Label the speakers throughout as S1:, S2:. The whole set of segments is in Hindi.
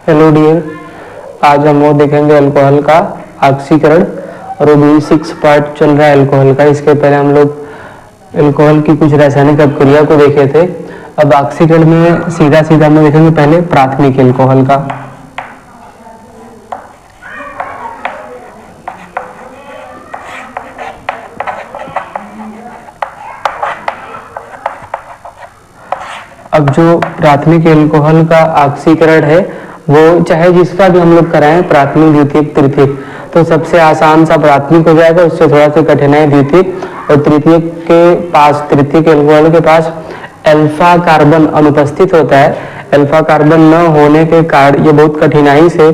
S1: हेलो डियर, आज हम वो देखेंगे अल्कोहल का ऑक्सीकरण और वो भी 6 पार्ट चल रहा है अल्कोहल का। इसके पहले हम लोग अल्कोहल की कुछ रासायनिक अपक्रिया को देखे थे। अब ऑक्सीकरण में सीधा सीधा हम देखेंगे पहले प्राथमिक अल्कोहल का। अब जो प्राथमिक अल्कोहल का ऑक्सीकरण है वो चाहे जिसका भी हम लोग कराएं, प्राथमिक, द्वितीयक, तृतीयक, तो सबसे आसान सा प्राथमिक हो जाएगा, उससे थोड़ा सा कठिन है द्वितीयक। और तृतीयक के पास, तृतीयक अल्कोहल के पास अल्फा कार्बन अनुपस्थित होता है। अल्फा कार्बन न होने के कारण ये बहुत कठिनाई से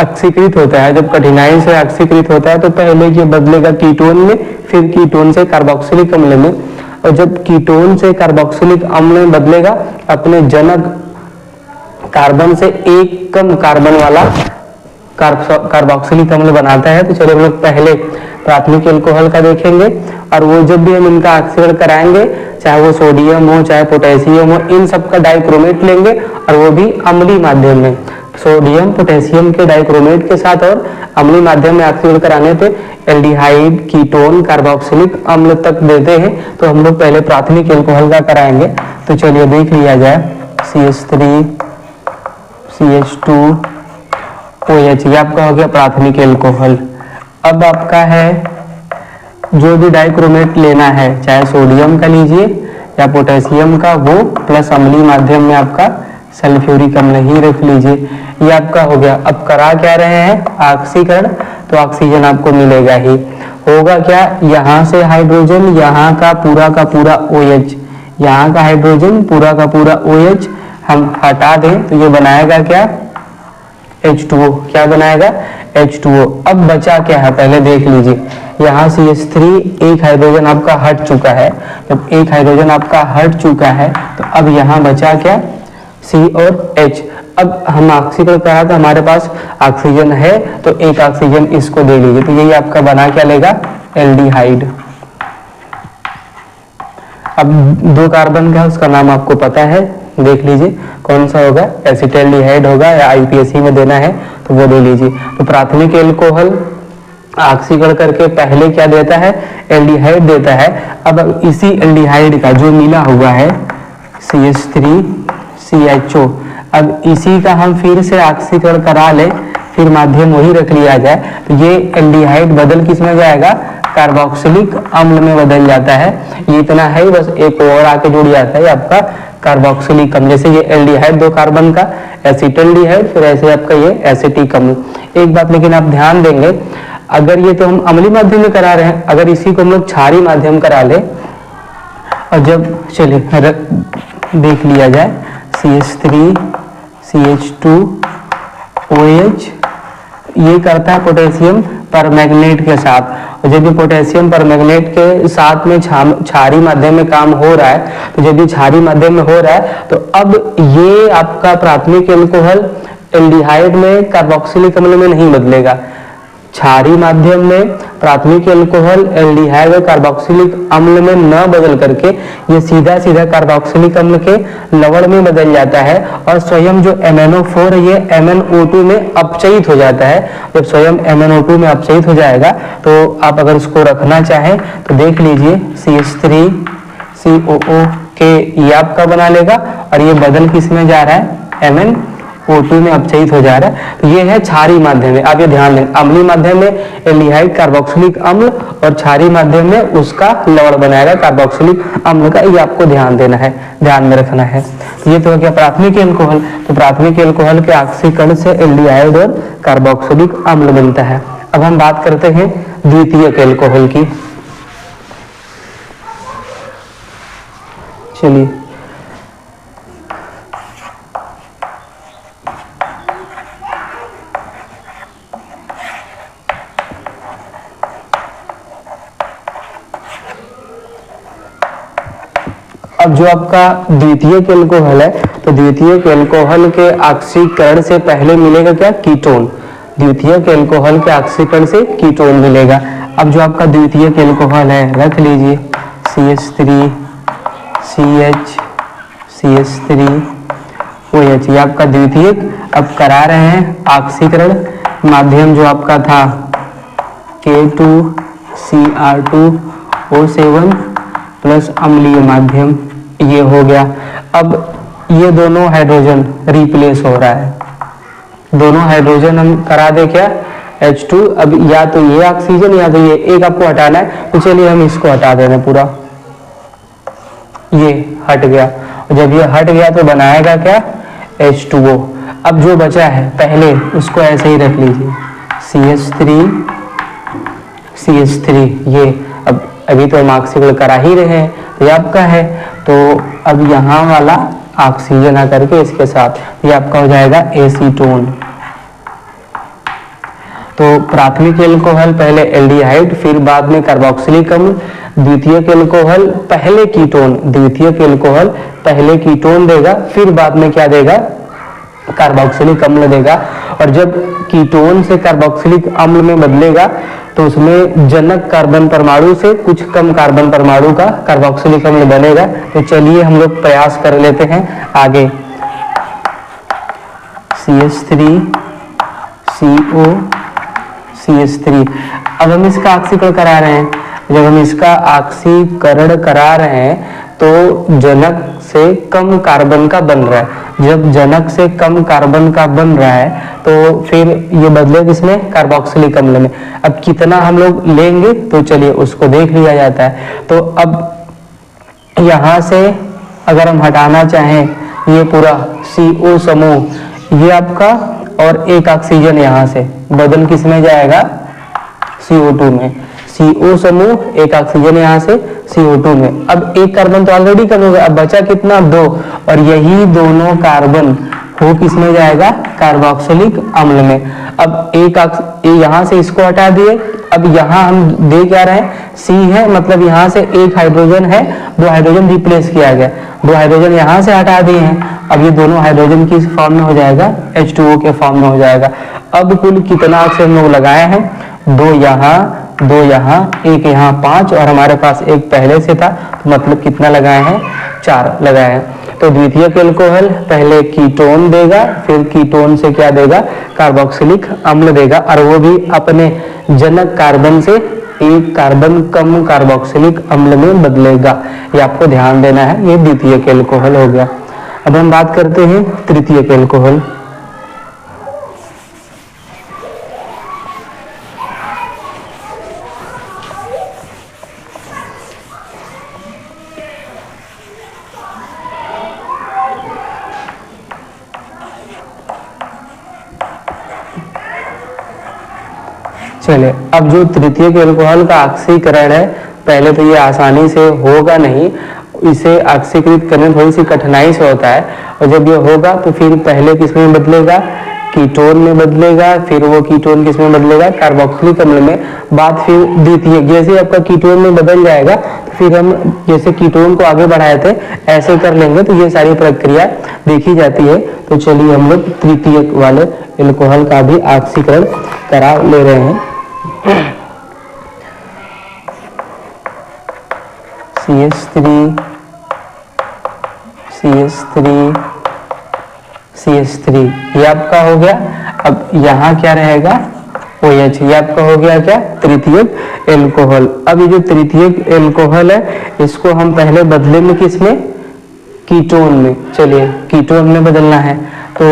S1: ऑक्सीकृत होता है। जब कठिनाई से ऑक्सीकृत होता है तो पहले ये बदलेगा कीटोन में, फिर कीटोन से कार्बोक्सिलिक अम्ल में, और जब कीटोन से कार्बोक्सिलिक अम्ल में बदलेगा अपने जनक कार्बन से एक कम कार्बन वाला कार्बोक्सिलिक अम्ल बनाता है। तो चलिए हम लोग पहले प्राथमिक अल्कोहल का देखेंगे, और वो जब भी हम इनका ऑक्सीकरण कराएंगे, चाहे वो सोडियम हो चाहे पोटेशियम हो, इन सब का डाइक्रोमेट लेंगे और वो भी अम्लीय माध्यम में। सोडियम पोटेशियम के डाइक्रोमेट के साथ और अम्लीय माध्यम में ऑक्सीकरण कराने पे एल्डिहाइड, कीटोन, कार्बोक्सिलिक अम्ल तक देते हैं। तो हम लोग पहले प्राथमिक अल्कोहल का कराएंगे। तो चलिए देख लिया जाए। CH3 CH2 OH, ये आपका हो गया प्राथमिक अल्कोहल। अब आपका है जो भी डाइक्रोमेट लेना है, चाहे सोडियम का लीजिए या पोटेशियम का, वो प्लस अम्लीय माध्यम में आपका सल्फ्यूरिक अम्ल ही रख लीजिए। ये आपका हो गया। अब करा क्या रहे हैं ऑक्सीकरण, तो ऑक्सीजन आपको मिलेगा ही। होगा क्या, यहाँ से हाइड्रोजन, यहाँ का पूरा OH, यहाँ का हाइड्रोजन पूरा का पूरा OH हम हटा दें तो ये बनाएगा क्या, H2O। क्या बनाएगा, H2O। अब बचा क्या है पहले देख लीजिए। यहाँ CH3, एक हाइड्रोजन आपका हट चुका है। जब एक हाइड्रोजन आपका हट चुका है तो अब यहाँ बचा क्या, C और H। अब हम ऑक्सीकरण करा था, हमारे पास ऑक्सीजन है तो एक ऑक्सीजन इसको दे लीजिए, तो यही आपका बना क्या लेगा, एल्डिहाइड। अब 2 कार्बन का उसका नाम आपको पता है, देख लीजिए कौन सा होगा, एसिटाल्डिहाइड होगा, या IPAC में देना है तो वो दे लीजिए। तो प्राथमिक अल्कोहल ऑक्सीकरण करके पहले क्या देता है, एल्डिहाइड देता है। अब इसी एल्डिहाइड का जो मिला हुआ है CH3 CHO, अब इसी का हम फिर से ऑक्सीकरण करा ले, फिर माध्यम वही रख लिया जाए, तो ये एल्डिहाइड बदल किस में जाएगा, कार्बोक्सिलिक अम्ल में बदल जाता है। ये इतना है, बस एक और आके जुड़ जाता है आपका कार्बोक्सिलिक अम्ल। जैसे ये एल्डिहाइड 2 कार्बन का एसिटाल्डिहाइड, फिर ऐसे आपका ये एसिटिक अम्ल। एक बात लेकिन आप ध्यान देंगे, अगर ये तो हम अम्लीय माध्यम में करा रहे हैं, अगर इसी को हम लोग क्षारीय माध्यम करा ले, और जब चलिए देख लिया जाए, CH3 CH2 OH, ये करता है पोटेशियम परमैंगनेट के साथ, और जब ये पोटेशियम परमैंगनेट के साथ में क्षारीय माध्यम में काम हो रहा है, तो जब ये क्षारीय माध्यम में हो रहा है तो अब ये आपका प्राथमिक अल्कोहल एल्डिहाइड में कार्बोक्सिलिक अम्ल में नहीं बदलेगा। क्षारीय माध्यम में प्राथमिक अल्कोहल एल्डिहाइड और कार्बोक्सिलिक अम्ल में न बदल करके ये सीधा सीधा कार्बोक्सिलिक अम्ल के लवण में बदल जाता है, और स्वयं जो MnO4 है ये MnO2 में अपचयित हो जाता है। जब स्वयं MnO2 में अपचयित हो जाएगा तो आप अगर उसको रखना चाहें तो देख लीजिए CH3 COO के ये आपका बना लेगा, और ये बदल किस में जा रहा है, MnO2 में अपचयित हो जा रहा है। तो ये है क्षारीय माध्यम में। आप ये ध्यान दें, अम्लीय माध्यम में एल्डिहाइड कार्बोक्सिलिक अम्ल, और क्षारीय माध्यम में उसका लवण बनाएगा कार्बोक्सिलिक अम्ल का। ये आपको ध्यान देना है, ध्यान में रखना है। तो ये तो हो गया प्राथमिक अल्कोहल। तो प्राथमिक अल्कोहल के ऑक्सीकरण से एल्डिहाइड और कार्बोक्सिलिक अम्ल बनता है। अब हम बात करते हैं द्वितीयक अल्कोहल की। चलिए अब जो आपका द्वितीयक अल्कोहल है, तो द्वितीयक अल्कोहल के ऑक्सीकरण से पहले मिलेगा क्या, कीटोन। द्वितीयक अल्कोहल के ऑक्सीकरण से कीटोन मिलेगा। अब जो आपका द्वितीयक अल्कोहल है रख लीजिए, CH3 CH CH3 OH, ये आपका द्वितीयक। अब करा रहे हैं ऑक्सीकरण, माध्यम जो आपका था K2Cr2O7 प्लस अम्लीय माध्यम, ये हो गया। अब ये दोनों हाइड्रोजन रिप्लेस हो रहा है, दोनों हाइड्रोजन हम करा दे क्या, H2। अब या तो ये ऑक्सीजन या तो ये, एक आपको हटाना है, तो चलिए हम इसको हटा दे रहे हैं, पूरा ये हट गया। और जब ये हट गया तो बनाएगा क्या, H2O। अब जो बचा है पहले उसको ऐसे ही रख लीजिए, CH3 ये। अब अभी तो हम ऑक्सीकरण करा ही रहे हैं, तो ये आपका है। तो अब यहाँ वाला ऑक्सीजन आकर के इसके साथ, ये आपका हो जाएगा एसीटोन। तो प्राथमिक एल्कोहल पहले एल्डिहाइड, फिर बाद में कार्बोक्सिलिक अम्ल। द्वितीयक एल्कोहल पहले कीटोन, द्वितीयक एल्कोहल पहले कीटोन देगा, फिर बाद में क्या देगा, कार्बोक्सिलिक अम्ल देगा। और जब कीटोन से कार्बोक्सिलिक अम्ल में बदलेगा तो उसमें जनक कार्बन परमाणु से कुछ कम कार्बन परमाणु का कार्बोक्सिलिक अम्ल बनेगा। तो चलिए हम लोग प्रयास कर लेते हैं आगे। CH3CO CH3। अब हम इसका ऑक्सीकरण करा रहे हैं। जब हम इसका ऑक्सीकरण करा रहे हैं तो जनक से कम कार्बन का बन रहा है। जब जनक से कम कार्बन का बन रहा है तो फिर ये बदले किसमें, कार्बोक्सिलिक अम्ल में। अब कितना हम लोग लेंगे तो चलिए उसको देख लिया जाता है। तो अब यहाँ से अगर हम हटाना चाहें ये पूरा CO समूह, ये आपका, और एक ऑक्सीजन यहाँ से बदल किस में जाएगा, CO2 में। CO समूह, एक ऑक्सीजन यहाँ से CO2 में। अब एक कार्बन तो ऑलरेडी कम हो गया, अब बचा कितना, 2। और यही दोनों कार्बन वो किस में जाएगा, कार्बोक्सिलिक अम्ल में। अब एक यहाँ से इसको हटा दिए। अब यहाँ हम दे क्या रहे हैं, C है, मतलब यहाँ से एक हाइड्रोजन है, 2 हाइड्रोजन रिप्लेस किया गया, 2 हाइड्रोजन यहाँ से हटा दिए हैं। अब ये दोनों हाइड्रोजन किस फॉर्म में हो जाएगा, H2O के फॉर्म में हो जाएगा। अब कुल कितना ऑक्सीजन हम लोग लगाए हैं, 2 यहाँ, 2 यहाँ, 1 यहाँ, 5, और हमारे पास एक पहले से था, तो मतलब कितना लगाए हैं, 4 लगाए हैं। तो द्वितीयक एल्कोहल पहले कीटोन देगा, फिर कीटोन से क्या देगा, कार्बोक्सिलिक अम्ल देगा, और वो भी अपने जनक कार्बन से एक कार्बन कम कार्बोक्सिलिक अम्ल में बदलेगा। ये आपको ध्यान देना है। ये द्वितीयक एल्कोहल हो गया। अब हम बात करते हैं तृतीयक एल्कोहल। चले, अब जो तृतीयक एल्कोहल का ऑक्सीकरण है, पहले तो ये आसानी से होगा नहीं, इसे ऑक्सीकृत करने में थोड़ी सी कठिनाई से होता है। और जब ये होगा तो फिर पहले किस में बदलेगा, कीटोन में बदलेगा, फिर वो कीटोन किस में बदलेगा, कार्बोक्सिलिक अम्ल में। बाद फिर द्वितीयक, जैसे आपका कीटोन में बदल जाएगा तो फिर हम जैसे कीटोन को आगे बढ़ाए थे ऐसे कर लेंगे। तो ये सारी प्रक्रिया देखी जाती है। तो चलिए हम लोग तृतीयक वाले एल्कोहल का भी ऑक्सीकरण करा ले रहे हैं। CH3 ये आपका हो गया। अब यहाँ क्या रहेगा, OH, ये आपका हो गया क्या, तृतीयक एल्कोहल। अब ये जो तृतीयक एल्कोहल है इसको हम पहले बदले में किसमें, कीटोन में। चलिए कीटोन में बदलना है तो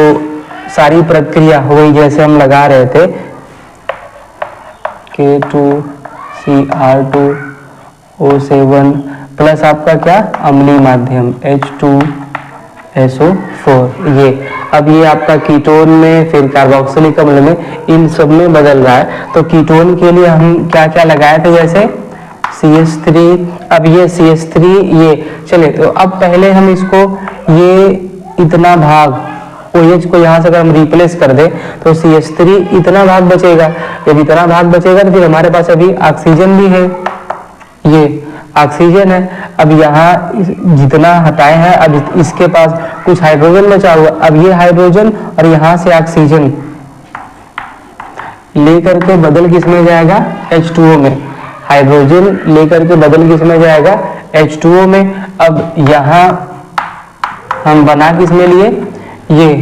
S1: सारी प्रक्रिया वही जैसे हम लगा रहे थे, K2Cr2O7 प्लस आपका क्या, अम्लीय माध्यम H2SO4। ये अब ये आपका कीटोन में, फिर कार्बोक्सिलिक अम्ल में, इन सब में बदल रहा है। तो कीटोन के लिए हम क्या क्या लगाए थे, जैसे CH3। अब ये CH3 ये, चले तो अब पहले हम इसको ये इतना भाग OH को यहाँ से अगर हम रिप्लेस कर दे तो CH3 इतना भाग बचेगा। जब इतना भाग बचेगा तो फिर हमारे पास अभी ऑक्सीजन भी है, ये ऑक्सीजन है। अब यहाँ जितना हटाए हैं, अब इसके पास कुछ हाइड्रोजन बचा हुआ। अब ये हाइड्रोजन और यहाँ से ऑक्सीजन लेकर के बदल किस में जाएगा, H2O में। हाइड्रोजन लेकर के बदल किस में जाएगा, H2O में। अब यहाँ हम बना किस में लिए, ये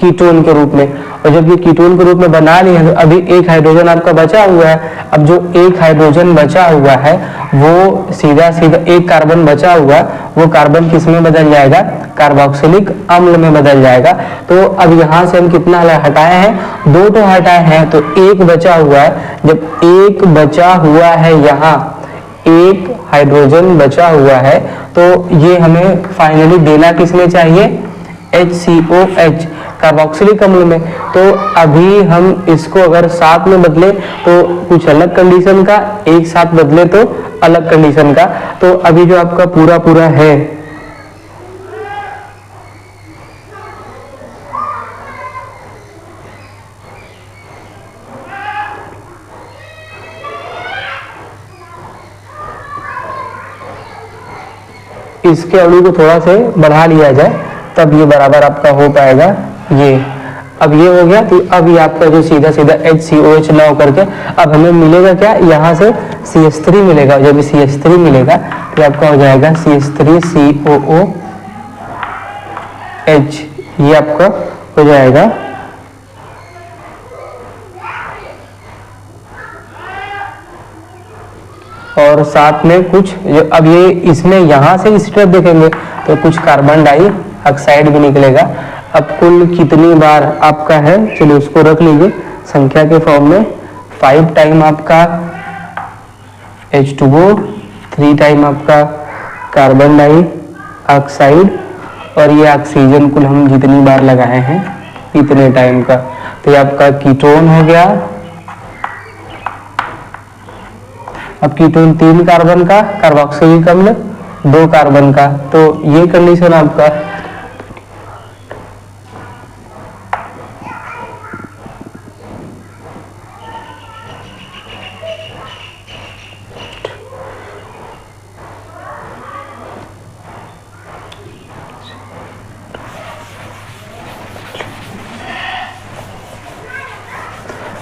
S1: कीटोन के रूप में, और जब ये कीटोन के रूप में बना लिए हैं तो अभी एक हाइड्रोजन आपका बचा हुआ है। अब जो एक हाइड्रोजन बचा हुआ है वो सीधा सीधा एक कार्बन बचा हुआ, वो कार्बन किस में बदल जाएगा, कार्बोक्सिलिक अम्ल में बदल जाएगा। तो अब यहाँ से हम कितना हटाए हैं, 2 तो हटाए हैं, तो एक बचा हुआ है। जब एक बचा हुआ है, यहाँ एक हाइड्रोजन बचा हुआ है, तो ये हमें फाइनली देना किसमें चाहिए, HCOH कार्बोक्सिलिक अम्ल में। तो अभी हम इसको अगर साथ में बदले तो कुछ अलग कंडीशन का, एक साथ बदले तो अलग कंडीशन का। तो अभी जो आपका पूरा पूरा है इसके अणु को थोड़ा से बढ़ा लिया जाए तब ये बराबर आपका हो पाएगा। ये अब ये हो गया, तो अब ये आपका जो सीधा सीधा HCOH ना होकर के अब हमें मिलेगा क्या, यहाँ से CH3 मिलेगा। जब CH3 मिलेगा तो आपका हो जाएगा CH3COOH, ये आपका हो जाएगा। और साथ में कुछ अब ये इसमें यहाँ से इस तरफ देखेंगे तो कुछ कार्बन डाइऑक्साइड भी निकलेगा। अब कुल कितनी बार आपका है, चलिए उसको रख लीजिए संख्या के फॉर्म में। 5 टाइम आपका H2O, 3 टाइम आपका कार्बन डाइऑक्साइड, और ये ऑक्सीजन कुल हम जितनी बार लगाए हैं इतने टाइम का। तो ये आपका कीटोन हो गया। अब कीटोन 3 कार्बन का, कार्बोक्सिलिक अम्ल 2 कार्बन का, तो ये कंडीशन आपका।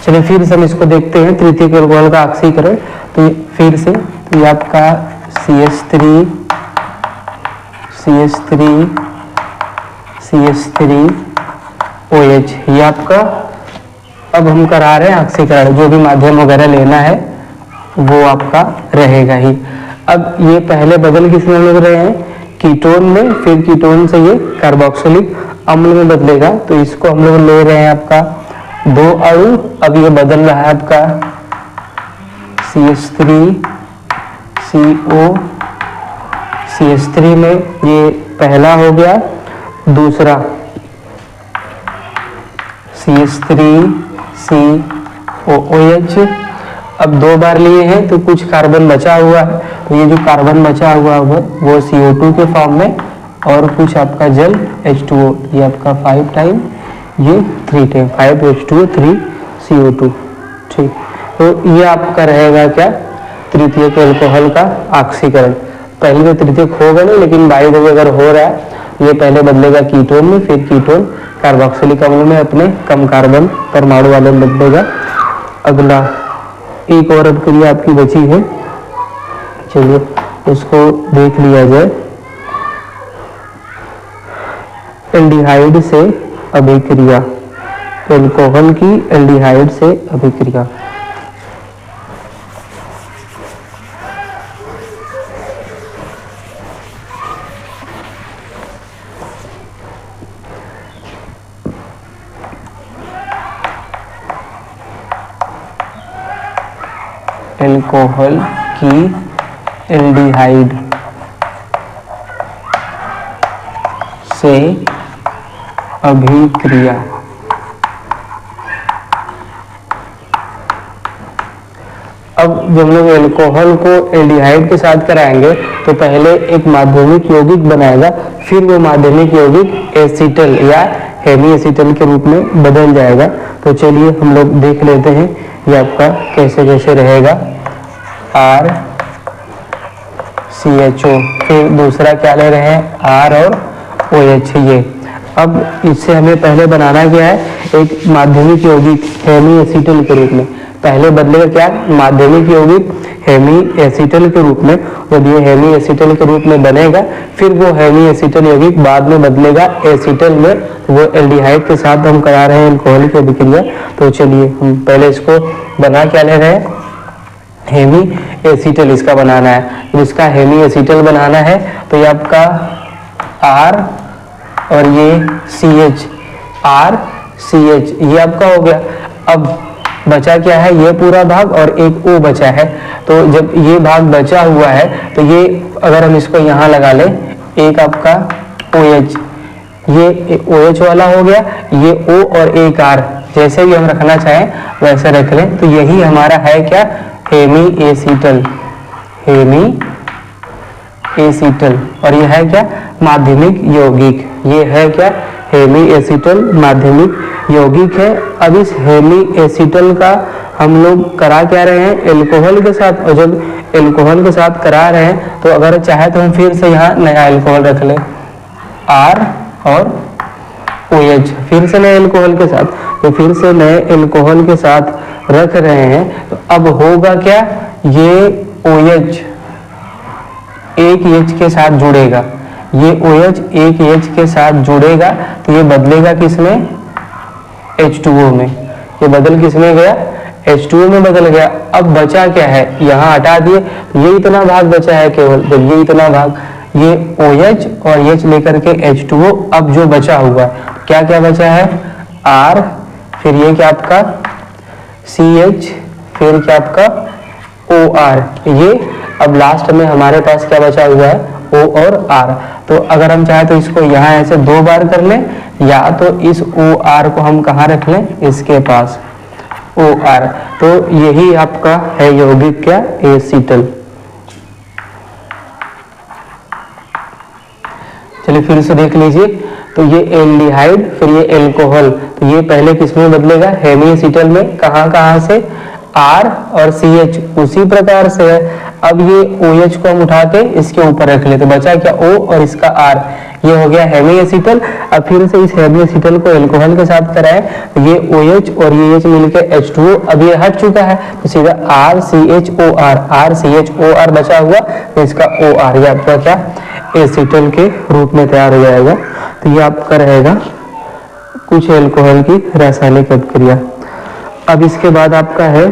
S1: चलिए फिर से हम इसको देखते हैं, तृतीयक अल्कोहल का ऑक्सीकरण। तो फिर से तो ये आपका CH3 OH, ये आपका। अब हम करा रहे हैं ऑक्सीकरण, जो भी माध्यम वगैरह लेना है वो आपका रहेगा ही। अब ये पहले बदल किस में लग रहे हैं, कीटोन में, फिर कीटोन से ये कार्बोक्सिलिक अम्ल में बदलेगा। तो इसको हम लोग ले रहे हैं आपका 2 अणु। अब ये बदल रहा है आपका CH3CO, CH3 में ये पहला हो गया, दूसरा CH3COOH। अब 2 बार लिए हैं तो कुछ कार्बन बचा हुआ है, तो ये जो कार्बन बचा हुआ है वो CO2 के फॉर्म में, और कुछ आपका जल H2O, ये आपका 5 टाइम, ये 3 टाइम, 5H2O 3CO2। ठीक, तो ये आपका रहेगा क्या, तृतीयक अल्कोहल का ऑक्सीकरण। पहले तो तृतीयक होगा नहीं, लेकिन बाई द वे अगर हो रहा है, ये पहले बदलेगा कीटोन में, फिर कीटोन कार्बोक्सिलिक अम्ल में अपने कम कार्बन परमाणु वाले में बदलेगा। अगला एक और अभिक्रिया आपकी बची है, चलिए उसको देख लिया जाए। एल्डिहाइड से अभिक्रिया, अल्कोहल की एल्डिहाइड से अभिक्रिया। अल्कोहल की एल्डिहाइड से अभिक्रिया। अब जब लोग अल्कोहल को एल्डिहाइड के साथ कराएंगे तो पहले एक माध्यमिक यौगिक बनाएगा, फिर वो माध्यमिक यौगिक एसिटल या हेमी एसिटल के रूप में बदल जाएगा। तो चलिए हम लोग देख लेते हैं ये आपका कैसे कैसे रहेगा। RCHO, फिर दूसरा क्या ले रहे हैं, R और OH। ये अब इससे हमें पहले बनाना क्या है, एक माध्यमिक यौगिक हेमी एसीटल के रूप में। पहले बदलेगा क्या, माध्यमिक यौगिक हेमी एसीटल के रूप में। जब ये हेमी एसीटल के रूप में बनेगा, फिर वो हेमी एसीटल यौगिक बाद में बदलेगा एसीटल में, तो वो एल्डिहाइड के साथ हम करा रहे हैं अल्कोहल की अभिक्रिया। तो चलिए हम पहले इसको बना क्या ले रहे हैं, हेमी एसीटल इसका बनाना है। इसका हेमी एसीटल बनाना है तो ये आपका R और ये CH, R CH ये आपका हो गया। अब बचा क्या है, ये पूरा भाग और एक O बचा है। तो जब ये भाग बचा हुआ है तो ये अगर हम इसको यहाँ लगा लें, एक आपका OH, ये OH वाला हो गया, ये O और एक R, जैसे भी हम रखना चाहें वैसे रख लें। तो यही हमारा है क्या, हेमी एसीटल, हेमी एसीटल। और ये है क्या, माध्यमिक यौगिक। ये है क्या, हेमी एसीटल माध्यमिक यौगिक है। अब इस हेमी एसीटल का हम लोग करा क्या रहे हैं, एल्कोहल के साथ। और जब एल्कोहल के साथ करा रहे हैं तो अगर चाहे तो हम फिर से यहाँ नया एल्कोहल रख लें, R और OH, फिर से नए एल्कोहल के साथ। तो फिर से नए एल्कोहल के साथ रख रहे हैं तो अब होगा क्या, ये OH एक H के साथ जुड़ेगा, ये OH एक H के साथ जुड़ेगा तो ये बदलेगा किसमें, H2O में। ये बदल किसमें गया, H2O में बदल गया। अब बचा क्या है, यहाँ हटा दिए तो ये इतना भाग बचा है केवल, तो ये इतना भाग, ये OH और H लेकर के H2O। अब जो बचा हुआ क्या क्या बचा है, R, फिर ये क्या आपका CH, फिर क्या आपका OR। ये अब लास्ट में हमारे पास क्या बचा हुआ है, O और R। तो अगर हम चाहे तो इसको यहाँ ऐसे 2 बार कर लें, या तो इस OR को हम कहाँ रख लें, इसके पास OR। तो यही आपका है यौगिक क्या, एसीटल। चलिए फिर से देख लीजिए। तो ये एल्डिहाइड, फिर ये एल्कोहल, तो ये पहले किसमें बदलेगा, हेमी एसीटल में। कहाँ कहाँ से, R और CH, उसी प्रकार से है। अब ये OH को हम उठा के इसके ऊपर रख ले तो बचा क्या, O और इसका R, ये हो गया हेमी एसीटल। अब फिर से इस हेमी एसीटल को एल्कोहल के साथ कराएं तो ये OH और ये H मिलकर H2O। अब ये हट चुका है तो सीधा RCHOR, RCHOR बचा हुआ तो इसका OR, ये आपका क्या, एसीटल के रूप में तैयार हो जाएगा। तो ये आपका रहेगा कुछ एल्कोहल की रासायनिक अभिक्रिया। अब इसके बाद आपका है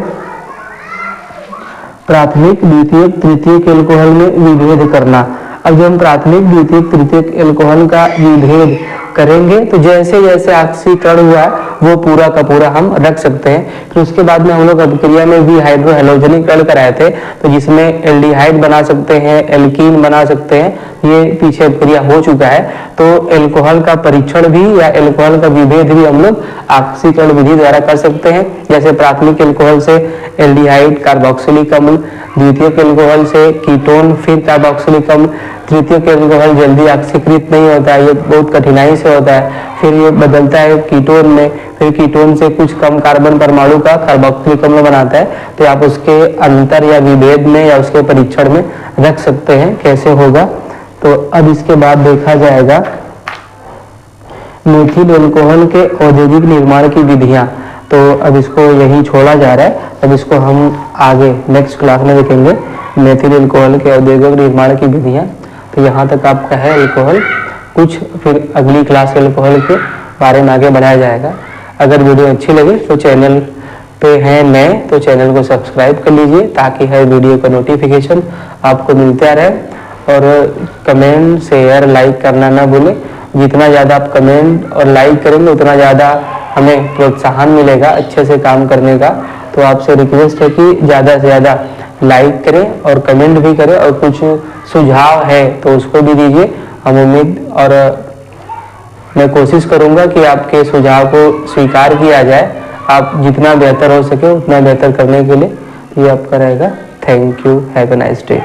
S1: प्राथमिक, द्वितीयक, तृतीयक एल्कोहल में विभेद करना। अब जब हम प्राथमिक, द्वितीयक, तृतीयक एल्कोहल का विभेद करेंगे तो जैसे जैसे ऑक्सीकरण हुआ है वो पूरा का पूरा हम रख सकते हैं। फिर उसके बाद में हम लोग अभिक्रिया में भी हाइड्रो हैलोजनीकरण कराए थे, तो जिसमें एल्डिहाइड बना सकते हैं, एल्कीन बना सकते हैं, ये पीछे अभिक्रिया हो चुका है। तो एल्कोहल का परीक्षण भी या एल्कोहल का विभेद भी हम लोग ऑक्सीकरण विधि द्वारा कर सकते हैं। जैसे प्राथमिक एल्कोहल से एल्डिहाइड कार्बोक्सिलिक अम्ल, द्वितीयक एल्कोहल से कीटोन, फिर कार्बोक्सिलिक अम्ल, तृतीयक एल्कोहल जल्दी ऑक्सीकृत नहीं होता है, ये बहुत कठिनाई से होता है, फिर ये बदलता है कीटोन में, फिर कीटोन से कुछ कम कार्बन परमाणु का कार्बोक्सिलिक अम्ल बनाता है। तो आप उसके अंतर या विभेद में या उसके परीक्षण में रख सकते हैं, कैसे होगा। तो अब इसके बाद देखा जाएगा मेथिल एल्कोहल के औद्योगिक निर्माण की विधियां। तो अब इसको यही छोड़ा जा रहा है, अब इसको हम आगे नेक्स्ट क्लास में देखेंगे, मेथिल एल्कोहल के औद्योगिक निर्माण की विधियां। तो यहाँ तक आपका है एल्कोहल, कुछ फिर अगली क्लास एल्कोहल के बारे में आगे बढ़ाया जाएगा। अगर वीडियो अच्छी लगे तो चैनल पे हैं नए तो चैनल को सब्सक्राइब कर लीजिए, ताकि हर वीडियो का नोटिफिकेशन आपको मिलता रहे। और कमेंट, शेयर, लाइक करना ना भूलें। जितना ज़्यादा आप कमेंट और लाइक करेंगे उतना ज़्यादा हमें प्रोत्साहन मिलेगा अच्छे से काम करने का। तो आपसे रिक्वेस्ट है कि ज़्यादा से ज़्यादा लाइक करें और कमेंट भी करें, और कुछ सुझाव है तो उसको भी दीजिए। हम उम्मीद और मैं कोशिश करूंगा कि आपके सुझाव को स्वीकार किया जाए। आप जितना बेहतर हो सके उतना बेहतर करने के लिए ये आपका रहेगा। Thank you, have a nice day.